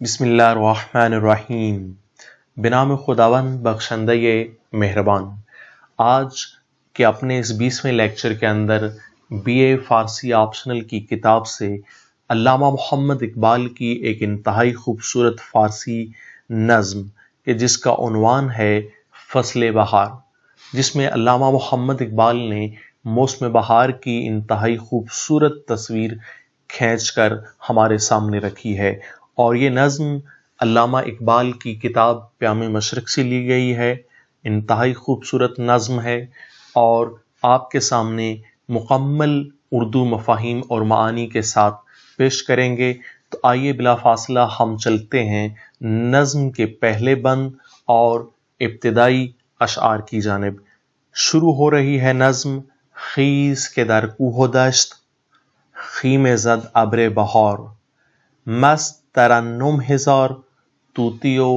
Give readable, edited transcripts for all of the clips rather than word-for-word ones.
بسم اللہ الرحمن الرحیم، بنام خداوند بخشندہ مہربان۔ آج کے اپنے اس 20ویں لیکچر کے اندر بی اے فارسی آپشنل کی کتاب سے علامہ محمد اقبال کی ایک انتہائی خوبصورت فارسی نظم کہ جس کا عنوان ہے فصل بہار، جس میں علامہ محمد اقبال نے موسم بہار کی انتہائی خوبصورت تصویر کھینچ کر ہمارے سامنے رکھی ہے، اور یہ نظم علامہ اقبال کی کتاب پیام مشرق سے لی گئی ہے۔ انتہائی خوبصورت نظم ہے اور آپ کے سامنے مکمل اردو مفاہیم اور معانی کے ساتھ پیش کریں گے۔ تو آئیے بلا فاصلہ ہم چلتے ہیں نظم کے پہلے بند اور ابتدائی اشعار کی جانب۔ شروع ہو رہی ہے نظم: خیز کے در کوہ و دشت، خیم زد ابر بہار، مست ترنم ہزار، طوطی و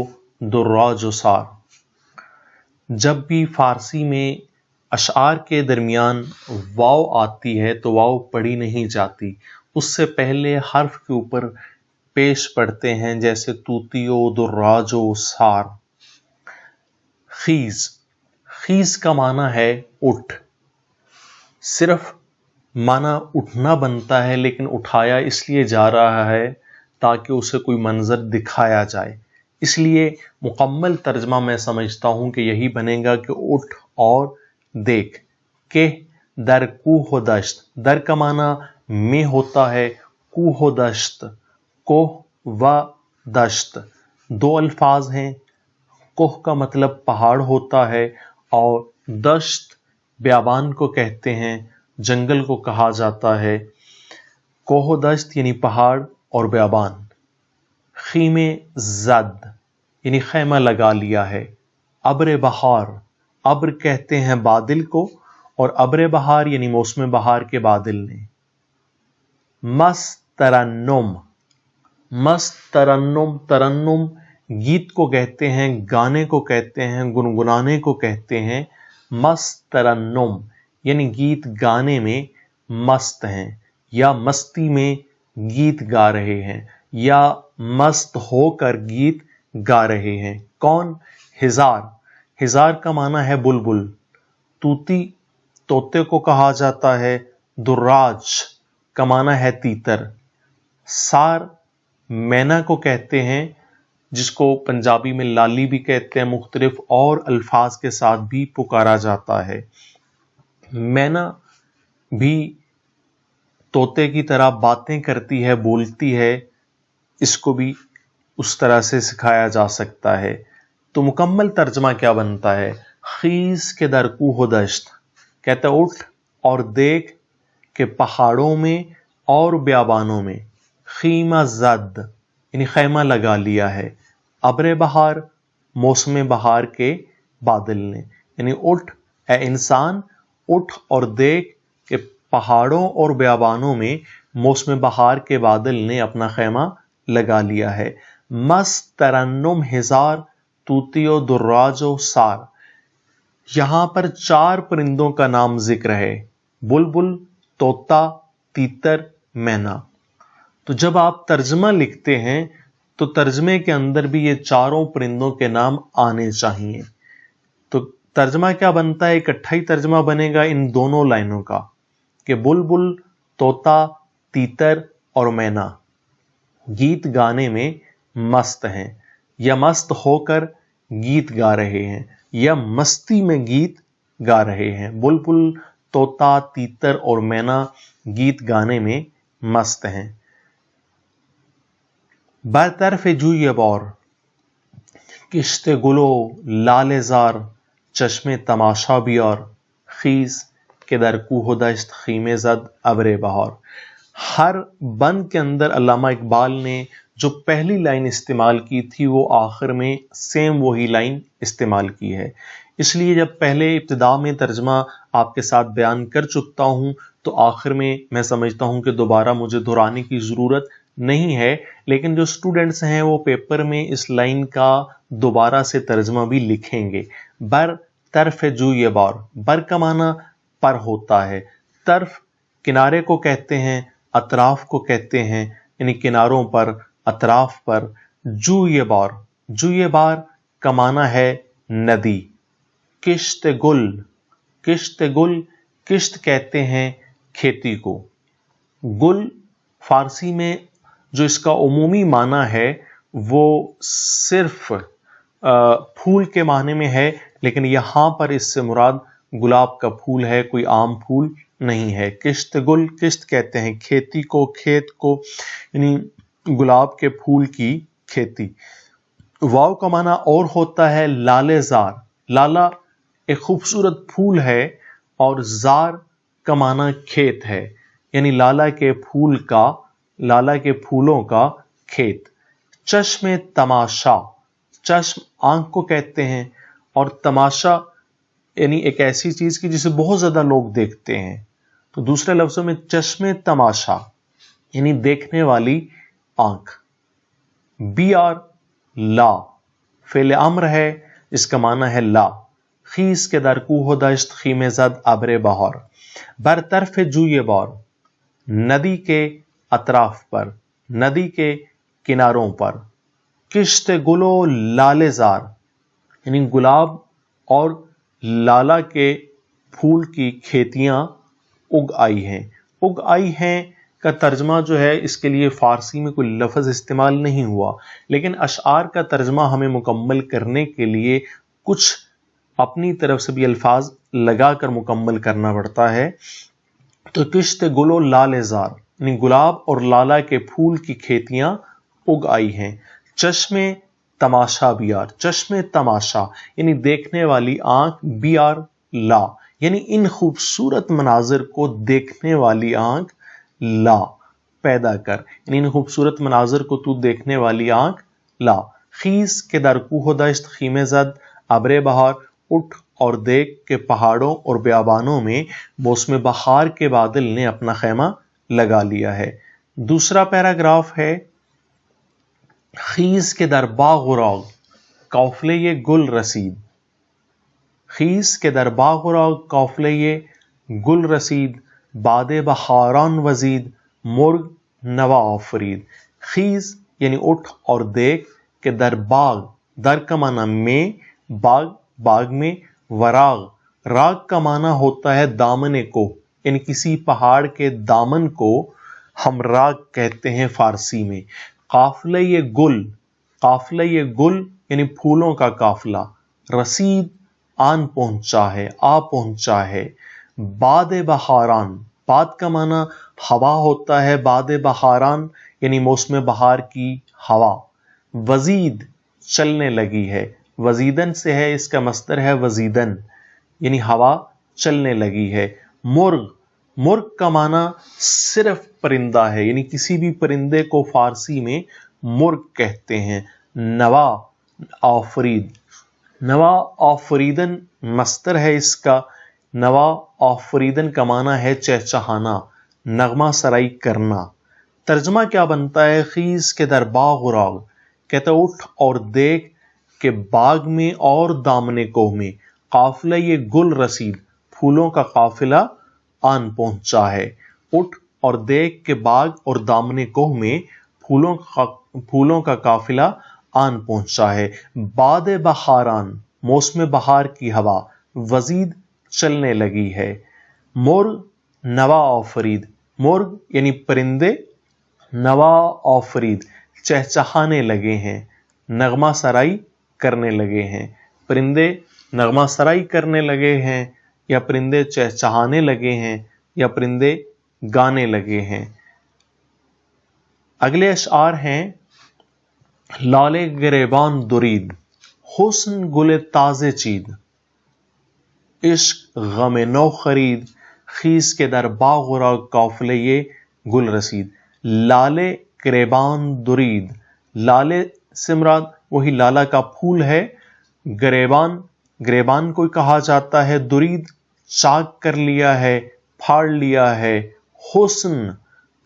دراج و سار۔ جب بھی فارسی میں اشعار کے درمیان واو آتی ہے تو واو پڑھی نہیں جاتی، اس سے پہلے حرف کے اوپر پیش پڑھتے ہیں، جیسے طوطی و دراج و سار۔ خیز، خیز کا معنی ہے اٹھ، صرف معنی اٹھنا بنتا ہے، لیکن اٹھایا اس لیے جا رہا ہے تاکہ اسے کوئی منظر دکھایا جائے، اس لیے مکمل ترجمہ میں سمجھتا ہوں کہ یہی بنے گا کہ اٹھ اور دیکھ۔ کہ در کوہ و دشت، در کا معنی میں ہوتا ہے، کوہ و دشت، کوہ و دشت دو الفاظ ہیں۔ کوہ کا مطلب پہاڑ ہوتا ہے اور دشت بیابان کو کہتے ہیں، جنگل کو کہا جاتا ہے۔ کوہ و دشت یعنی پہاڑ اور بیابان۔ خیم زد یعنی خیمہ لگا لیا ہے۔ ابر بہار، ابر کہتے ہیں بادل کو، اور ابر بہار یعنی موسم بہار کے بادل نے۔ مست ترنم، مست ترنم، ترنم گیت کو کہتے ہیں، گانے کو کہتے ہیں، گنگنانے کو کہتے ہیں۔ مست ترنم یعنی گیت گانے میں مست ہیں، یا مستی میں گیت گا رہے ہیں، یا مست ہو کر گیت گا رہے ہیں۔ کون؟ ہزار، ہزار کا معنی ہے بلبل۔ طوطی، طوطے کو کہا جاتا ہے۔ دراج کا معنی ہے تیتر۔ سار، مینا کو کہتے ہیں، جس کو پنجابی میں لالی بھی کہتے ہیں، مختلف اور الفاظ کے ساتھ بھی پکارا جاتا ہے۔ مینا بھی طوطے کی طرح باتیں کرتی ہے، بولتی ہے، اس کو بھی اس طرح سے سکھایا جا سکتا ہے۔ تو مکمل ترجمہ کیا بنتا ہے؟ خیز کے در کوہ و دشت، کہتا ہے اٹھ اور دیکھ کہ پہاڑوں میں اور بیابانوں میں، خیمہ زد یعنی خیمہ لگا لیا ہے، ابر بہار موسم بہار کے بادل نے، یعنی اٹھ اے انسان، اٹھ اور دیکھ کہ پہاڑوں اور بیابانوں میں موسم بہار کے بادل نے اپنا خیمہ لگا لیا ہے۔ مست ترنم ہزار، طوطی و دراج و سار۔ یہاں پر 4 پرندوں کا نام ذکر ہے: بلبل، طوطا، تیتر، مینا۔ تو جب آپ ترجمہ لکھتے ہیں تو ترجمے کے اندر بھی یہ 4 پرندوں کے نام آنے چاہیے۔ تو ترجمہ کیا بنتا ہے؟ اکٹھا ہی ترجمہ بنے گا ان دونوں لائنوں کا کہ بلبل، طوطا، تیتر اور مینا گیت گانے میں مست ہیں، یا مست ہو کر گیت گا رہے ہیں، یا مستی میں گیت گا رہے ہیں۔ بلبل، طوطا، تیتر اور مینا گیت گانے میں مست ہیں۔ برطرف جوی بار، کشت گلو لال زار، چشم تماشا بیار، خیز کے در کوہ و دشت، خیم زد ابر بہار۔ ہر بند کے اندر علامہ اقبال نے جو پہلی لائن استعمال کی تھی وہ آخر میں سیم وہی لائن استعمال کی ہے، اس لیے جب پہلے ابتدا میں ترجمہ آپ کے ساتھ بیان کر چکتا ہوں تو آخر میں سمجھتا ہوں کہ دوبارہ مجھے دہرانے کی ضرورت نہیں ہے، لیکن جو اسٹوڈنٹس ہیں وہ پیپر میں اس لائن کا دوبارہ سے ترجمہ بھی لکھیں گے۔ بر طرف جوی بار، بر کا معنی پر ہوتا ہے، طرف کنارے کو کہتے ہیں، اطراف کو کہتے ہیں، یعنی کناروں پر، اطراف پر۔ جوئے بار، جوئے بار کا معنی ہے ندی. کشت گل، کشت گل، کشت کہتے ہیں کھیتی کو. گل فارسی میں جو اس کا عمومی معنی ہے وہ صرف پھول کے معنی میں ہے، لیکن یہاں پر اس سے مراد گلاب کا پھول ہے، کوئی عام پھول نہیں ہے. کشت گل، کشت کہتے ہیں کھیتی کو، کھیت کو، یعنی گلاب کے پھول کی کھیتی. واو کا معنی اور ہوتا ہے لالے زار. لالا ایک خوبصورت پھول ہے اور زار کا معنی کھیت ہے، یعنی لالا کے پھول کا، لالا کے پھولوں کا کھیت. چشم تماشا، چشم آنکھ کو کہتے ہیں اور تماشا یعنی ایک ایسی چیز کی جسے بہت زیادہ لوگ دیکھتے ہیں. تو دوسرے لفظوں میں چشم تماشا یعنی دیکھنے والی آنکھ. بی آر لا فعل امر ہے، اس کا معنی ہے لا. خیز کے در کوہ دشت خیمه زد ابر بہار. برطرف جوئے بار، ندی کے اطراف پر، ندی کے کناروں پر. کشت گلو لالے زار یعنی گلاب اور لالا کے پھول کی کھیتیاں اگ آئی ہیں. اگ آئی ہیں کا ترجمہ جو ہے اس کے لیے فارسی میں کوئی لفظ استعمال نہیں ہوا، لیکن اشعار کا ترجمہ ہمیں مکمل کرنے کے لیے کچھ اپنی طرف سے بھی الفاظ لگا کر مکمل کرنا پڑتا ہے. تو کشت گلو لال زار یعنی گلاب اور لالا کے پھول کی کھیتیاں اگ آئی ہیں. چشم تماشا بیار، چشم تماشا یعنی دیکھنے والی آنکھ، بیار لا یعنی ان خوبصورت مناظر کو دیکھنے والی آنکھ لا پیدا کر، یعنی ان خوبصورت مناظر کو تو دیکھنے والی آنکھ لا. خیز کے در کوہ دشت خیمه زد ابر بہار، اٹھ اور دیکھ کے پہاڑوں اور بیابانوں میں موسم بہار کے بادل نے اپنا خیمہ لگا لیا ہے. دوسرا پیراگراف ہے خیز کے در باغ و راغ قافلے گل رسید. خیز کے در باغ و راغ قافلے گل رسید، باد بہاران وزید مرغ نوا آفرید. خیز یعنی اٹھ اور دیکھ کہ در باغ، در کا معنی میں، باغ باغ میں، وراغ راغ کا معنی ہوتا ہے دامن کو، یعنی کسی پہاڑ کے دامن کو ہم راغ کہتے ہیں فارسی میں. قافلہ گل، قافلہ گل یعنی پھولوں کا قافلہ. رسید آن پہنچا ہے، آ پہنچا ہے. باد بہاران، باد کا معنی ہوا ہوتا ہے، باد بہاران یعنی موسم بہار کی ہوا. وزید چلنے لگی ہے، وزیدن سے ہے، اس کا مصدر ہے وزیدن یعنی ہوا چلنے لگی ہے. مرغ، مرغ کا معنی صرف پرندہ ہے، یعنی کسی بھی پرندے کو فارسی میں مرغ کہتے ہیں. نوا آفرید، نوا آفریدن مصدر ہے اس کا. نوا آفریدن کا معنی ہے چہچہانا، نغمہ سرائی کرنا. ترجمہ کیا بنتا ہے؟ خیز کے در باغ و راغ کہتا اٹھ اور دیکھ کہ باغ میں اور دامن کوہ میں قافلہ گل رسید پھولوں کا قافلہ آن پہنچا ہے. اٹھ اور دیکھ کہ باغ اور دامن کوہ میں پھولوں کا قافلہ آن پہنچا ہے. باد بہاران موسم بہار کی ہوا، وزید چلنے لگی ہے. مرغ نوا آفرید، مرغ یعنی پرندے، نوا آفرید چہچہانے لگے ہیں، نغمہ سرائی کرنے لگے ہیں. پرندے نغمہ سرائی کرنے لگے ہیں، یا پرندے چہچہانے لگے ہیں، یا پرندے گانے لگے ہیں. اگلے اشعار ہیں لال گریبان درید، حسن گل تازے چید، عشق غم نو خرید، خیز کے در باغ و راغ قافلے گل رسید. لالے گریبان درید، لالے سے مراد وہی لالا کا پھول ہے. گریبان، گریبان کو کہا جاتا ہے. درید چاک کر لیا ہے، پھاڑ لیا ہے. حسن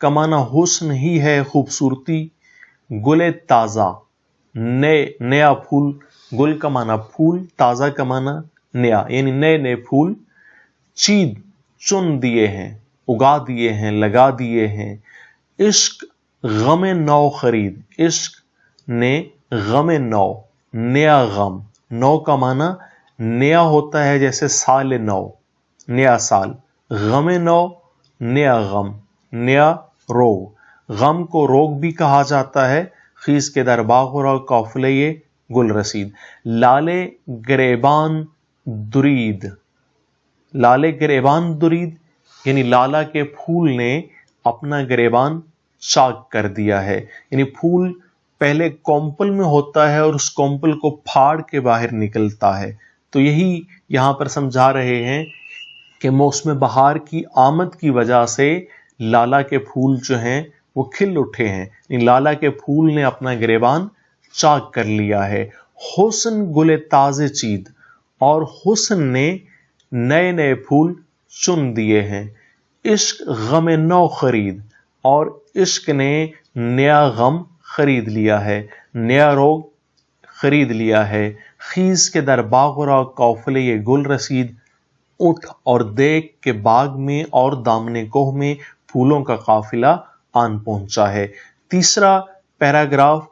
کا معنی حسن ہی ہے، خوبصورتی. گل تازہ، نیا پھول. گل کا معنی پھول، تازہ کا معنی نیا، یعنی نئے نئے پھول. چید چن دیے ہیں، اگا دیے ہیں، لگا دیے ہیں. عشق غم نو خرید، عشق نے غم نو، نیا غم، نو کا معنی نیا ہوتا ہے جیسے سال نو، نیا سال، غم نو نیا غم، نیا روگ، غم کو روگ بھی کہا جاتا ہے۔ خیز کے در باغ و راغ قافلہ یہ گل رسید، لالے گریبان درید، لالے گریبان درید یعنی لالا کے پھول نے اپنا گریبان چاک کر دیا ہے، یعنی پھول پہلے کومپل میں ہوتا ہے اور اس کومپل کو پھاڑ کے باہر نکلتا ہے، تو یہی یہاں پر سمجھا رہے ہیں کہ موسم بہار کی آمد کی وجہ سے لالا کے پھول جو ہیں وہ کھل اٹھے ہیں، یعنی لالا کے پھول نے اپنا گریبان چاک کر لیا ہے۔ حسن گل تازے چید، اور حسن نے نئے نئے پھول چن دیے ہیں۔ عشق غم نو خرید، اور عشق نے نیا غم خرید لیا ہے، نیا روگ خرید لیا ہے۔ خیز کے در باغ و راغ قافلے یہ گل رسید، اٹھ اور دیکھ کہ باغ میں اور دامن کوہ میں پھولوں کا قافلہ آن پہنچا ہے۔ تیسرا پیراگراف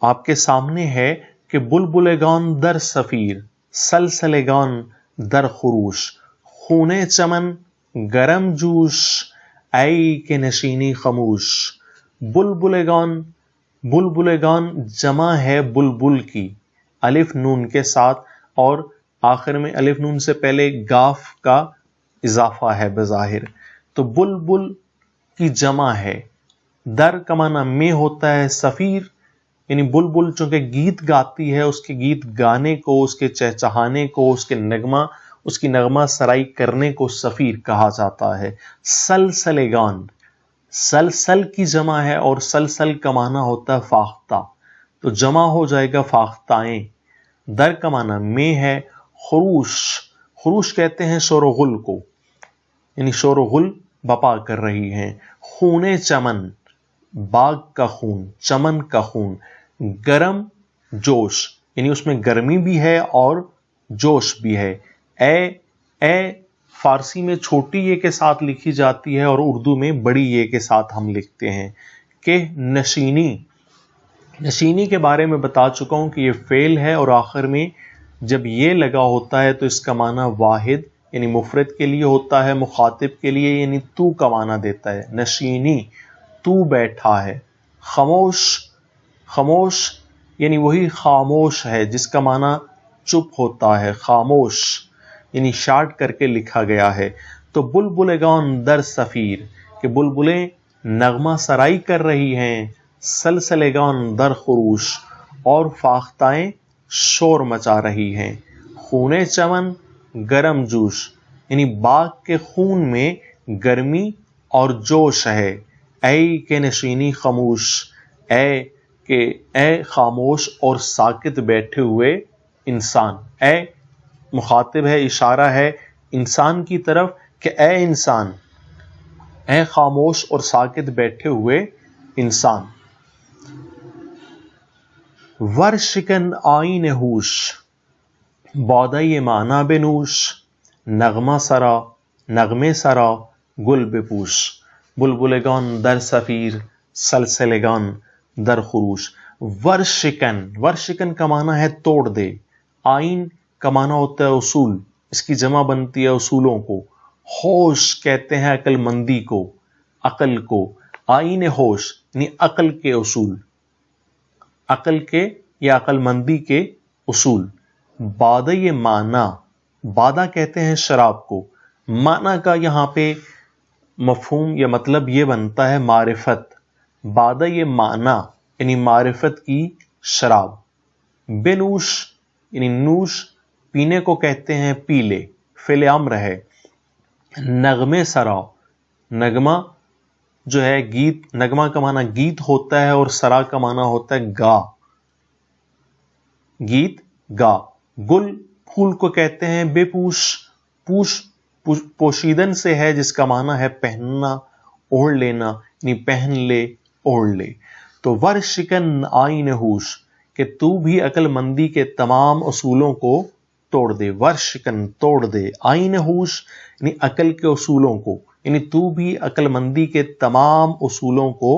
آپ کے سامنے ہے کہ بلبلگان در صفیر، سلسلگان در خروش، خونے چمن گرم جوش، ای کہ نشینی خموش۔ بلبلگان، بلبلگان جمع ہے بلبل کی، الف نون کے ساتھ، اور آخر میں الف نون سے پہلے گاف کا اضافہ ہے بظاہر، تو بلبل کی جمع ہے۔ در کا معنی میں ہوتا ہے، صفیر یعنی بلبل چونکہ گیت گاتی ہے، اس کے گیت گانے کو، اس کے چہچہانے کو، اس کی نغمہ سرائی کرنے کو صفیر کہا جاتا ہے۔ سلسلگان، سلسل کی جمع ہے اور سلسل کا معنی ہوتا ہے فاختہ، تو جمع ہو جائے گا فاختائیں۔ در کا معنی میں ہے۔ خروش، خروش کہتے ہیں شور و غل کو، یعنی شور و غل بپا کر رہی ہیں۔ خونے چمن، باغ کا خون، چمن کا خون۔ گرم جوش، یعنی اس میں گرمی بھی ہے اور جوش بھی ہے۔ اے فارسی میں چھوٹی یہ کے ساتھ لکھی جاتی ہے اور اردو میں بڑی یہ کے ساتھ ہم لکھتے ہیں۔ کہ نشینی، نشینی کے بارے میں بتا چکا ہوں کہ یہ فعل ہے، اور آخر میں جب یہ لگا ہوتا ہے تو اس کا معنی واحد یعنی مفرد کے لیے ہوتا ہے، مخاطب کے لیے یعنی تو کا معنی دیتا ہے۔ نشینی، تو بیٹھا ہے۔ خاموش، خاموش یعنی وہی خاموش ہے جس کا معنی چپ ہوتا ہے، خاموش یعنی شارٹ کر کے لکھا گیا ہے۔ تو بلبلگان در صفیر، کہ بلبلیں نغمہ سرائی کر رہی ہیں، سلسلگان در خروش، اور فاختائیں شور مچا رہی ہیں۔ خونے چمن گرم جوش، یعنی باغ کے خون میں گرمی اور جوش ہے۔ اے کہ نشینی خاموش، اے خاموش اور ساکت بیٹھے ہوئے انسان۔ اے مخاطب ہے، اشارہ ہے انسان کی طرف کہ اے انسان، اے خاموش اور ساکت بیٹھے ہوئے انسان۔ ورشکن آئین ہوش، بادۂ معنی بنوش، نغمہ سرا، نغمے سرا، گل بپوش۔ بلبلگان در صفیر، سلسلگان در خروش۔ ورشکن، ورشکن کا معنی ہے توڑ دے۔ آئین کا معنی ہوتا ہے اصول، اس کی جمع بنتی ہے اصولوں کو۔ ہوش کہتے ہیں عقل مندی کو، عقل کو۔ آئین ہوش یعنی عقل کے اصول، عقل کے یا عقل مندی کے اصول۔ بادۂ معنی، بادہ کہتے ہیں شراب کو، معنی کا یہاں پہ مفہوم یا مطلب یہ بنتا ہے معرفت۔ بادۂ معنی یعنی معرفت کی شراب۔ بنوش یعنی نوش پینے کو کہتے ہیں، پی لے، فعل امر ہے۔ نغمے سرا، نغمہ جو ہے گیت، نغمہ کا معنی گیت ہوتا ہے اور سرا کا معنی ہوتا ہے گا، گیت گا۔ گل پھول کو کہتے ہیں بے پوش، پوش پوشیدن سے ہے جس کا معنی ہے پہننا، اوڑھ لینا، یعنی پہن لے، اوڑھ لے۔ تو ورشکن آئین ہوش، کہ تو بھی عقل مندی کے تمام اصولوں کو توڑ دے۔ ورشکن توڑ دے، آئین ہوش یعنی عقل کے اصولوں کو، یعنی تو بھی عقل مندی کے تمام اصولوں کو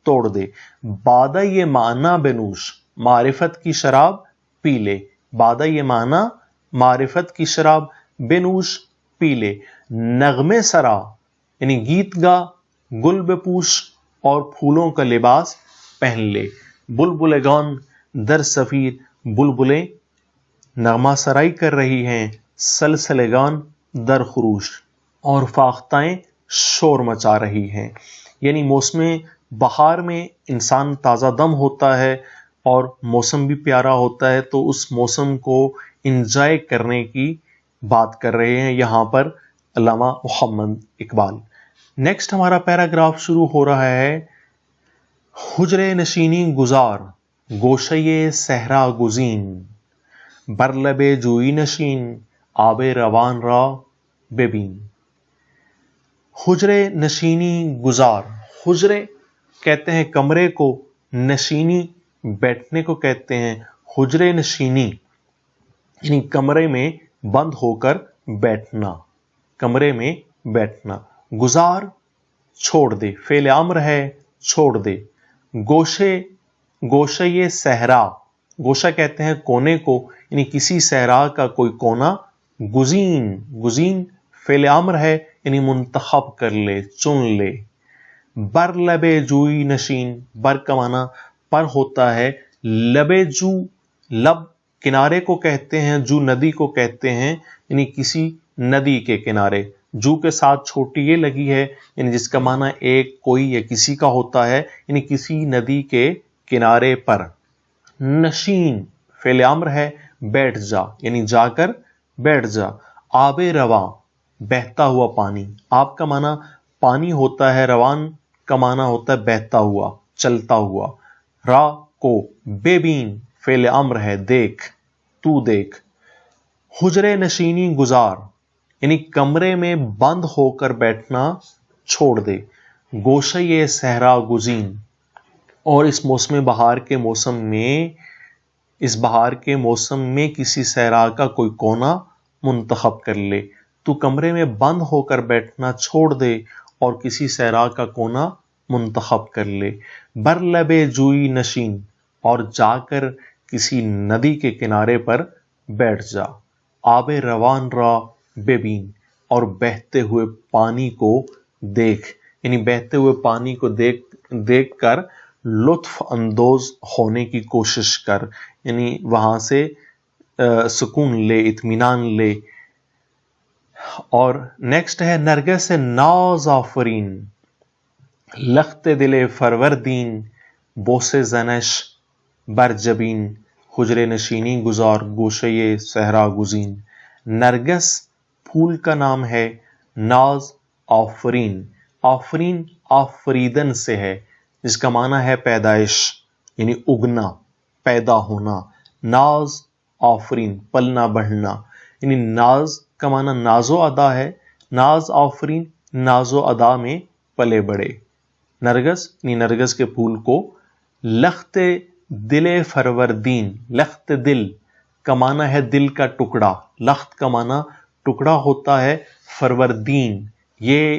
توڑ دے. بادہ یہ معنی بنوش معرفت کی شراب پی لے. بادہ یہ معنی معرفت کی شراب بنوش پی لے. نغمے سرا یعنی گیت گا، گل بپوش اور پھولوں کا لباس پہن لے. بلبلگان در صفیر بلبلیں نغمہ سرائی کر رہی ہیں، سلسلگان در خروش اور فاختائیں شور مچا رہی ہیں. یعنی موسم بہار میں انسان تازہ دم ہوتا ہے اور موسم بھی پیارا ہوتا ہے، تو اس موسم کو انجوائے کرنے کی بات کر رہے ہیں یہاں پر علامہ محمد اقبال. نیکسٹ ہمارا پیراگراف شروع ہو رہا ہے. حجرے نشینی گزار گوشے صحرا گزین، بر لب جوئی نشین آب روان را ببین. حجرے نشینی گزار، حجرے کہتے ہیں کمرے کو، نشینی بیٹھنے کو کہتے ہیں. حجرے نشینی یعنی کمرے میں بند ہو کر بیٹھنا، کمرے میں بیٹھنا. گزار چھوڑ دے، فعل امر ہے چھوڑ دے. گوشے صحرا، گوشہ کہتے ہیں کونے کو، یعنی کسی صحرا کا کوئی کونا. گزین فعل امر ہے یعنی منتخب کر لے، چن لے. بر لب جوئی نشین، بر کا معنی پر ہوتا ہے. لب جو، لب کنارے کو کہتے ہیں، جو ندی کو کہتے ہیں، یعنی کسی ندی کے کنارے. جو کے ساتھ چھوٹی یہ لگی ہے یعنی جس کا معنی ایک، کوئی یا کسی کا ہوتا ہے، یعنی کسی ندی کے کنارے پر. نشین فعل امر ہے بیٹھ جا، یعنی جا کر بیٹھ جا. آب رواں بہتا ہوا پانی، آب کا معنی پانی ہوتا ہے، روان کا معنی ہوتا ہے بہتا ہوا، چلتا ہوا. را کو بے بین فعل امر ہے دیکھ، تو دیکھ. حجرے نشینی گزار یعنی کمرے میں بند ہو کر بیٹھنا چھوڑ دے. گوشے صحرا گزین، اور اس موسم بہار کے موسم میں، اس بہار کے موسم میں کسی صحرا کا کوئی کونا منتخب کر لے. تو کمرے میں بند ہو کر بیٹھنا چھوڑ دے اور کسی صحرا کا کونا منتخب کر لے. بر لب جوئی نشین، اور جا کر کسی ندی کے کنارے پر بیٹھ جا. آب روان را ببین، اور بہتے ہوئے پانی کو دیکھ، یعنی بہتے ہوئے پانی کو دیکھ کر لطف اندوز ہونے کی کوشش کر، یعنی وہاں سے سکون لے، اطمینان لے. اور نیکسٹ ہے نرگس ناز آفرین، لخت دل فروردین بوسے زنش بر جبین. حجرے نشینی گزار گوشے صحرا گزین. نرگس پھول کا نام ہے. ناز آفرین، آفرین آفریدن سے ہے جس کا معنی ہے پیدائش، یعنی اگنا، پیدا ہونا. ناز آفرین پلنا بڑھنا، یعنی ناز کا معنی ناز و ادا ہے. ناز آفرین ناز و ادا میں پلے بڑے. نرگس یعنی نرگس کے پھول کو. لخت دل فروردین، لخت دل کا معنی ہے دل کا ٹکڑا. لخت کا معنی ٹکڑا ہوتا ہے. فروردین یہ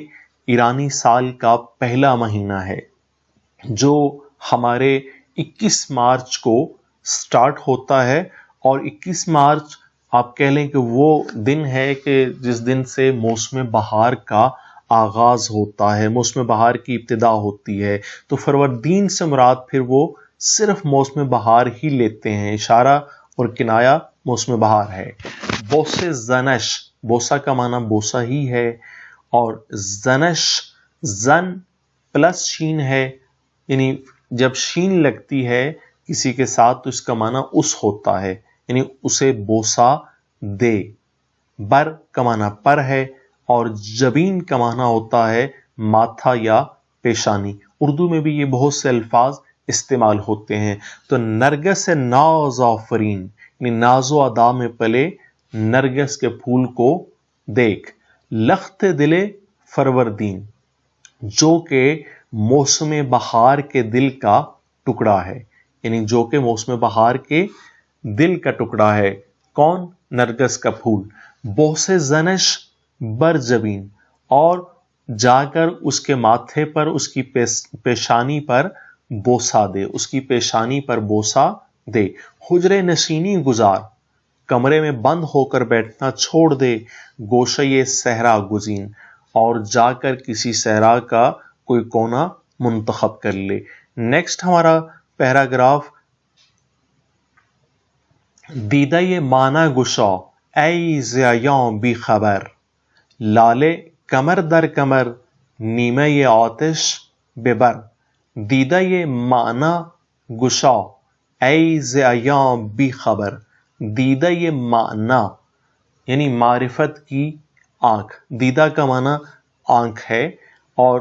ایرانی سال کا پہلا مہینہ ہے جو ہمارے 21 مارچ کو سٹارٹ ہوتا ہے، اور 21 مارچ آپ کہہ لیں کہ وہ دن ہے کہ جس دن سے موسم بہار کا آغاز ہوتا ہے، موسم بہار کی ابتدا ہوتی ہے. تو فروردین سے مراد پھر وہ صرف موسم بہار ہی لیتے ہیں، اشارہ اور کنایا موسم بہار ہے. بوسے زنش، بوسا کا معنی بوسا ہی ہے، اور زنش زن پلس شین ہے، یعنی جب شین لگتی ہے کسی کے ساتھ تو اس کا معنی اس ہوتا ہے، یعنی اسے بوسا دے. بر کا معنی پر ہے، اور جبین کا معنی ہوتا ہے ماتھا یا پیشانی. اردو میں بھی یہ بہت سے الفاظ استعمال ہوتے ہیں. تو نرگس ناز آفرین یعنی ناز و ادا میں پلے نرگس کے پھول کو دیکھ. لخت دل فروردین جو کہ موسم بہار کے دل کا ٹکڑا ہے، یعنی جو کہ موسم بہار کے دل کا ٹکڑا ہے. کون؟ نرگس کا پھول. بوسے زنش بر جبین، اور جا کر اس کے ماتھے پر، اس کی پیشانی پر بوسہ دے، اس کی پیشانی پر بوسہ دے۔ حجرے نشینی گزار، کمرے میں بند ہو کر بیٹھنا چھوڑ دے، گوشے صحرا گزین، اور جا کر کسی صحرا کا کوئی کونا منتخب کر لے۔ نیکسٹ ہمارا پیراگراف، دیدہ یہ معنی گشا اے زیاں بی خبر، لالے کمر در کمر نیمہ یہ آتش ببر۔ دیدہ یہ معنی گشا اے زیاں بی خبر، دیدہ یہ معنی یعنی معرفت کی آنکھ، دیدہ کا معنی آنکھ ہے، اور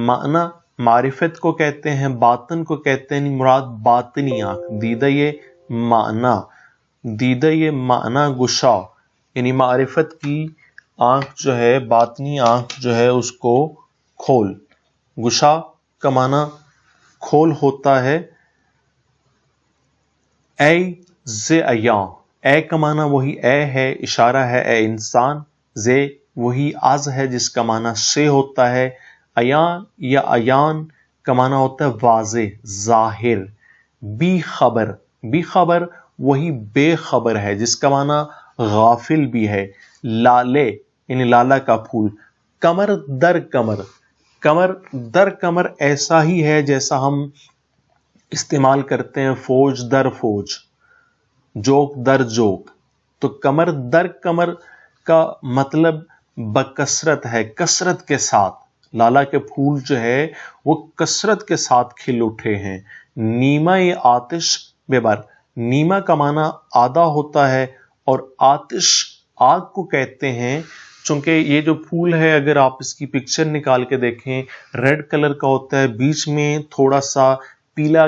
معنی معرفت کو کہتے ہیں، باطن کو کہتے ہیں، مراد باطنی آنکھ۔ دیدہ یہ معنی، دیدہ یہ معنی گشا یعنی معرفت کی آنکھ جو ہے، باطنی آنکھ جو ہے اس کو کھول۔ گشا کا معنی کھول ہوتا ہے۔ اے زے ایاں، اے کا معنی وہی اے ہے، اشارہ ہے اے انسان، زے وہی از ہے جس کا معنی سے ہوتا ہے، ایاں یا ایان کا معنی ہوتا ہے واضح، ظاہر، بی خبر، بی خبر وہی بے خبر ہے جس کا معنی غافل بھی ہے، لالے یعنی لالا کا پھول، کمر در کمر، کمر در کمر ایسا ہی ہے جیسا ہم استعمال کرتے ہیں فوج در فوج، جوک در جوک، تو کمر در کمر کا مطلب بکثرت ہے، کثرت کے ساتھ، لالا کے پھول جو ہے وہ کثرت کے ساتھ کھل اٹھے ہیں۔ نیمہ یہ آتش ببر، نیمہ کا معنی آدھا ہوتا ہے، اور آتش آگ کو کہتے ہیں، چونکہ یہ جو پھول ہے اگر آپ اس کی پکچر نکال کے دیکھیں ریڈ کلر کا ہوتا ہے، بیچ میں تھوڑا سا پیلا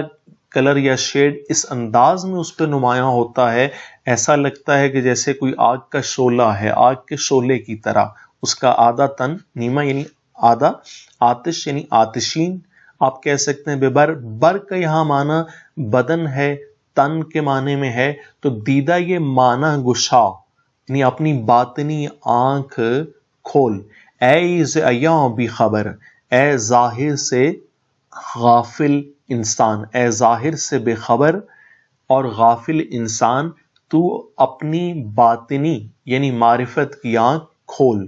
کلر یا شیڈ اس انداز میں اس پہ نمایاں ہوتا ہے، ایسا لگتا ہے کہ جیسے کوئی آگ کا شعلہ ہے، آگ کے شعلے کی طرح۔ اس کا آدھا تن، نیمہ یعنی آدھا، آتش یعنی آتشین آپ کہہ سکتے ہیں۔ ببر، بر کا یہاں معنی بدن ہے، تن کے معنی میں ہے، تو دیدہ یہ معنی گشا یعنی اپنی باطنی آنکھ کھول، اے زیاں بی خبر، اے ظاہر سے غافل انسان، اے ظاہر سے بے خبر اور غافل انسان، تو اپنی باطنی یعنی معرفت کی آنکھ کھول،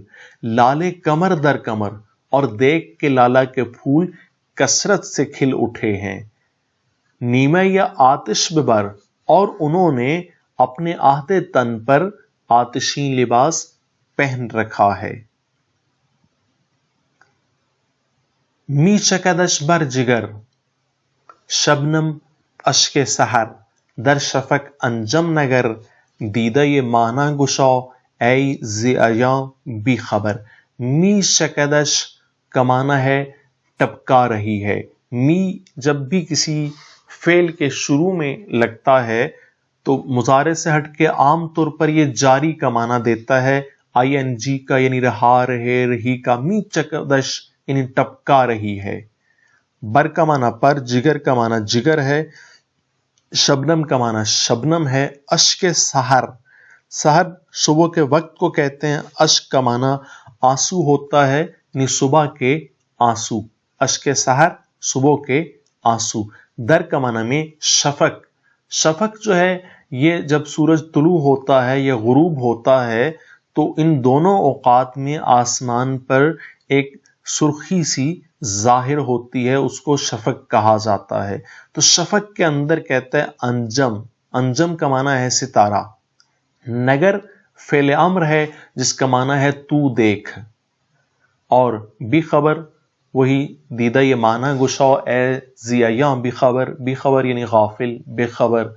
لالے کمر در کمر، اور دیکھ کے لالا کے پھول کثرت سے کھل اٹھے ہیں، نیمہ یا آتش ببر، اور انہوں نے اپنے آدھے تن پر آتشین لباس پہن رکھا ہے۔ می چکدش بر جگر، شبنم اشک سحر، در شفق انجم نگر، دیدہ یہ معنی گشا اے زیاں بی خبر۔ می چکدش کا معنی ہے ٹپکا رہی ہے۔ می جب بھی کسی فعل کے شروع میں لگتا ہے تو مضارع سے ہٹ کے عام طور پر یہ جاری کا معنی دیتا ہے، آئی این جی کا یعنی رہا، رہے، رہی کا، می چکدش یعنی ٹپکا رہی ہے۔ بر کا معنی پر، جگر کا معنی جگر ہے، شبنم کا معنی شبنم ہے، اشک سحر، سحر صبح کے وقت کو کہتے ہیں، اشک کا معنی آنسو ہوتا ہے یعنی صبح کے آنسو، اشک سحر صبح کے آنسو۔ در کا معنی میں شفق، شفق جو ہے یہ جب سورج طلوع ہوتا ہے یا غروب ہوتا ہے تو ان دونوں اوقات میں آسمان پر ایک سرخی سی ظاہر ہوتی ہے، اس کو شفق کہا جاتا ہے۔ تو شفق کے اندر کہتا ہے انجم، انجم کا معنی ہے ستارہ۔ نگر فعل امر ہے جس کا معنی ہے تو دیکھ، اور بی خبر وہی دیدہ یہ معنی گشا اے زیاں بی خبر، بی خبر یعنی غافل، بے خبر۔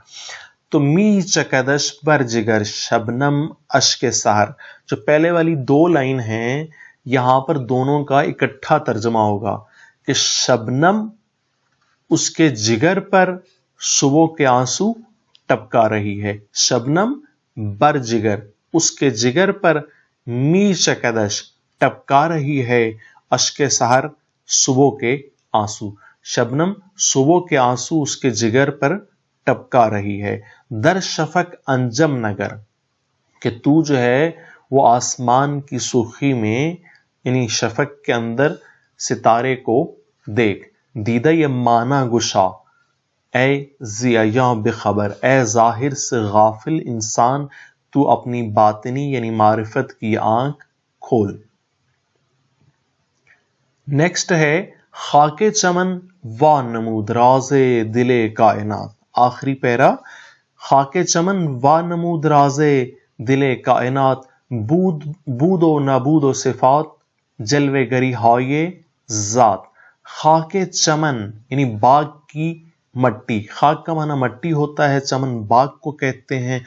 تو می چکدش بر جگر، شبنم اشک سحر، جو پہلے والی دو لائن ہیں یہاں پر دونوں کا اکٹھا ترجمہ ہوگا کہ شبنم اس کے جگر پر صبح کے آنسو ٹپکا رہی ہے، شبنم بر جگر اس کے جگر پر، می چکدش ٹپکا رہی ہے، اشک سحر صبح کے آنسو، شبنم صبح کے آنسو اس کے جگر پر ٹپکا رہی ہے۔ در شفق انجم نگر، کہ تو جو ہے وہ آسمان کی سرخی میں یعنی شفق کے اندر ستارے کو دیکھ۔ دیدہ یہ معنی گشا، اے ضیاء بخبر، اے ظاہر سے غافل انسان، تو اپنی باطنی یعنی معرفت کی آنکھ کھول۔ نیکسٹ ہے خاک چمن وا نمود راز دل کائنات، آخری پیرا۔ خاک چمن وا نمود راز دل کائنات، بود و نبود و صفات جلوے گری ہائے ذات۔ خاک چمن یعنی باغ کی مٹی، خاک کا معنی مٹی ہوتا ہے، چمن باغ کو کہتے ہیں۔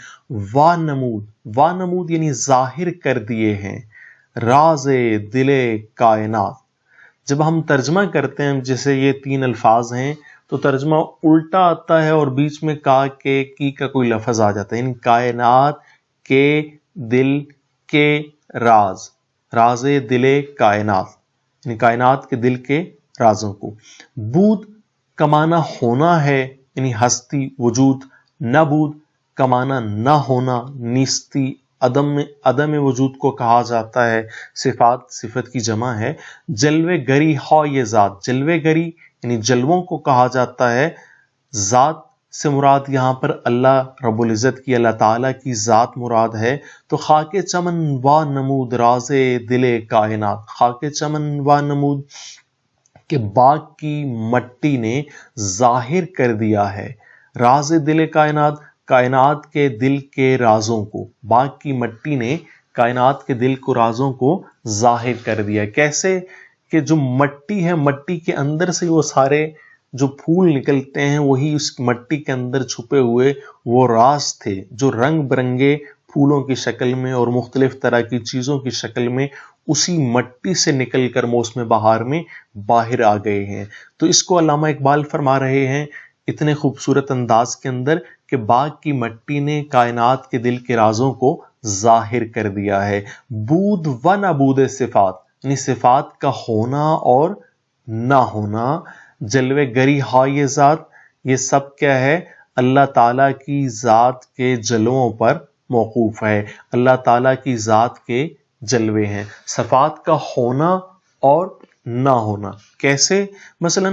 وا نمود یعنی ظاہر کر دیے ہیں، راز دل کائنات۔ جب ہم ترجمہ کرتے ہیں جیسے یہ 3 الفاظ ہیں تو ترجمہ الٹا آتا ہے اور بیچ میں کا کے کی کا کوئی لفظ آ جاتا ہے، یعنی کائنات کے دل کے راز، راز دل کائنات یعنی کائنات کے دل کے رازوں کو۔ بود کا معنی ہونا ہے یعنی ہستی وجود، نبود کا معنی نہ ہونا، نیستی عدم وجود کو کہا جاتا ہے، صفات صفت کی جمع ہے۔ جلوے گری ہائے ذات، جلوے گری یعنی جلووں کو کہا جاتا ہے، ذات سے مراد یہاں پر اللہ رب العزت کی، اللہ تعالیٰ کی ذات مراد ہے۔ تو خاک چمن وا نمود راز دل کائنات، خاک چمن وا نمود کہ باغ کی مٹی نے ظاہر کر دیا ہے، راز دل کائنات کائنات کے دل کے رازوں کو، باغ کی مٹی نے کائنات کے دل کو رازوں کو ظاہر کر دیا۔ کیسے کہ جو مٹی ہے، مٹی کے اندر سے وہ سارے جو پھول نکلتے ہیں وہی اس مٹی کے اندر چھپے ہوئے وہ راز تھے، جو رنگ برنگے پھولوں کی شکل میں اور مختلف طرح کی چیزوں کی شکل میں اسی مٹی سے نکل کر موسم بہار میں باہر آ گئے ہیں۔ تو اس کو علامہ اقبال فرما رہے ہیں اتنے خوبصورت انداز کے اندر کہ باغ کی مٹی نے کائنات کے دل کے رازوں کو ظاہر کر دیا ہے۔ بود و نبود صفات یعنی صفات کا ہونا اور نہ ہونا، جلوے گری ہائے ذات، یہ سب کیا ہے؟ اللہ تعالیٰ کی ذات کے جلووں پر موقوف ہے، اللہ تعالیٰ کی ذات کے جلوے ہیں۔ صفات کا ہونا اور نہ ہونا کیسے؟ مثلا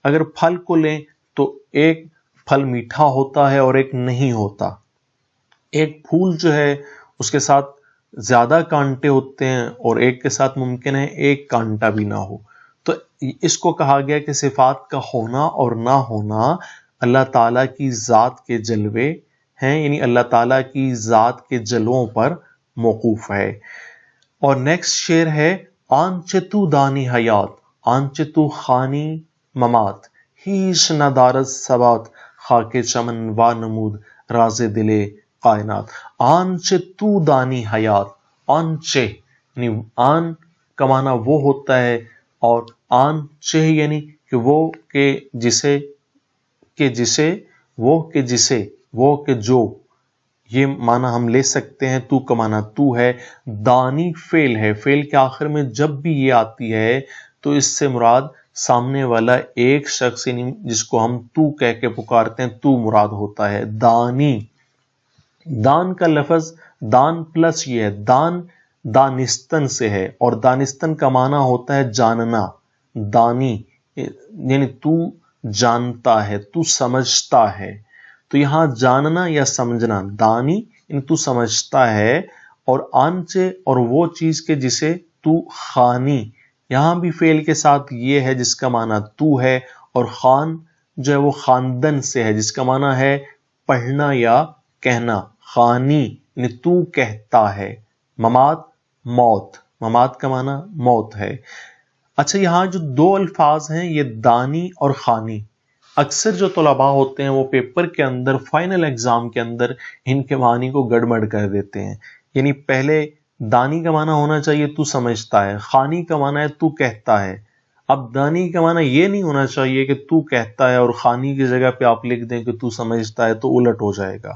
اگر پھل کو لیں تو ایک پھل میٹھا ہوتا ہے اور ایک نہیں ہوتا، ایک پھول جو ہے اس کے ساتھ زیادہ کانٹے ہوتے ہیں اور ایک کے ساتھ ممکن ہے ایک کانٹا بھی نہ ہو۔ تو اس کو کہا گیا کہ صفات کا ہونا اور نہ ہونا اللہ تعالیٰ کی ذات کے جلوے ہیں، یعنی اللہ تعالیٰ کی ذات کے جلووں پر موقوف ہے۔ اور نیکسٹ شعر ہے آنچ تو دانی حیات، آنچ تو خانی ممات، ہیچ نہ دارد ثبات، خاک چمن وا نمود راز دل کائنات۔ آنچ تو دانی حیات، آنچ یعنی آن کا معنی وہ ہوتا ہے اور آن چہ یعنی کہ وہ کہ جسے، کہ جسے، وہ کہ جسے، وہ کہ جو، یہ معنی ہم لے سکتے ہیں۔ تو کا معنی تو ہے، دانی فعل ہے، فعل کے آخر میں جب بھی یہ آتی ہے تو اس سے مراد سامنے والا ایک شخص یعنی جس کو ہم تو کہہ کے پکارتے ہیں تو مراد ہوتا ہے۔ دانی، دان کا لفظ دان پلس یہ ہے، دان دانستن سے ہے اور دانستن کا معنی ہوتا ہے جاننا، دانی یعنی تو جانتا ہے، تو سمجھتا ہے۔ تو یہاں جاننا یا سمجھنا، دانی یعنی تو سمجھتا ہے، اور آنچے اور وہ چیز کے جسے تو خانی، یہاں بھی فعل کے ساتھ یہ ہے جس کا معنی تو ہے، اور خان جو ہے وہ خاندن سے ہے جس کا معنی ہے پڑھنا یا کہنا، خانی یعنی تو کہتا ہے۔ ممات موت، ممات کا معنی موت ہے۔ اچھا یہاں جو 2 الفاظ ہیں یہ دانی اور خانی، اکثر جو طلباء ہوتے ہیں وہ پیپر کے اندر فائنل ایگزام کے اندر ان کے معنی کو گڑبڑ کر دیتے ہیں۔ یعنی پہلے دانی کا معنی ہونا چاہیے تو سمجھتا ہے، خانی کا معنی ہے تو کہتا ہے۔ اب دانی کا معنی یہ نہیں ہونا چاہیے کہ تو کہتا ہے اور خانی کی جگہ پہ آپ لکھ دیں کہ تو سمجھتا ہے، تو الٹ ہو جائے گا۔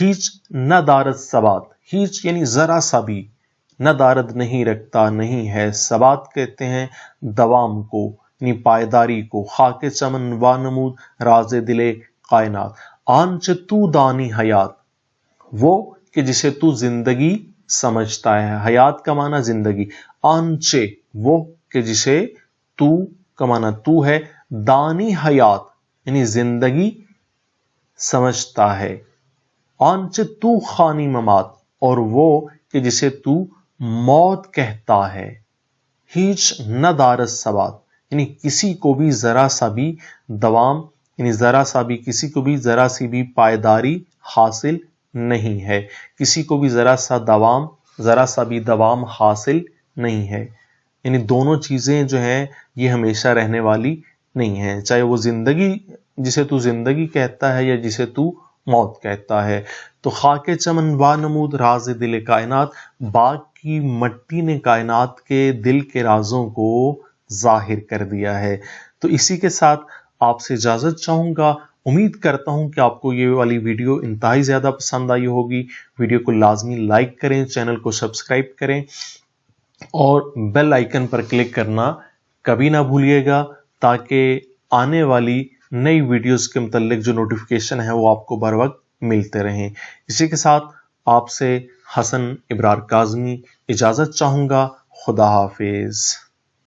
ہیچ نہ دارد ثبات، ہیچ یعنی ذرا سا بھی، نہ دارد نہیں رکھتا، نہیں ہے، ثبات کہتے ہیں دوام کو یعنی پائیداری کو۔ خاک چمن وا نمود راز دل کائنات، آنچ تو دانی حیات، وہ کہ جسے تو زندگی سمجھتا ہے، حیات کا معنی زندگی، آنچے وہ کہ جسے تو کا معنی تو ہے، دانی حیات یعنی زندگی سمجھتا ہے. آنچہ تو خانی ممات، اور وہ کہ جسے تو موت کہتا ہے. ہیچ نہ دارس ثبات، یعنی کسی کو بھی ذرا سا بھی دوام، یعنی ذرا سا بھی کسی کو بھی ذرا سی بھی پائیداری حاصل نہیں ہے. کسی کو بھی ذرا سا بھی دوام حاصل نہیں ہے. یعنی دونوں چیزیں جو ہیں یہ ہمیشہ رہنے والی نہیں ہیں، چاہے وہ زندگی جسے تو زندگی کہتا ہے یا جسے تو موت کہتا ہے. تو خاک چمن وانمود راز دل کائنات، باغ کی مٹی نے کائنات کے دل کے رازوں کو ظاہر کر دیا ہے. تو اسی کے ساتھ آپ سے اجازت چاہوں گا. امید کرتا ہوں کہ آپ کو یہ والی ویڈیو انتہائی زیادہ پسند آئی ہوگی. ویڈیو کو لازمی لائک کریں، چینل کو سبسکرائب کریں اور بیل آئیکن پر کلک کرنا کبھی نہ بھولیے گا، تاکہ آنے والی نئی ویڈیوز کے متعلق جو نوٹیفیکیشن ہے وہ آپ کو بر وقت ملتے رہیں. اسی کے ساتھ آپ سے حسن ابرار کاظمی اجازت چاہوں گا. خدا حافظ.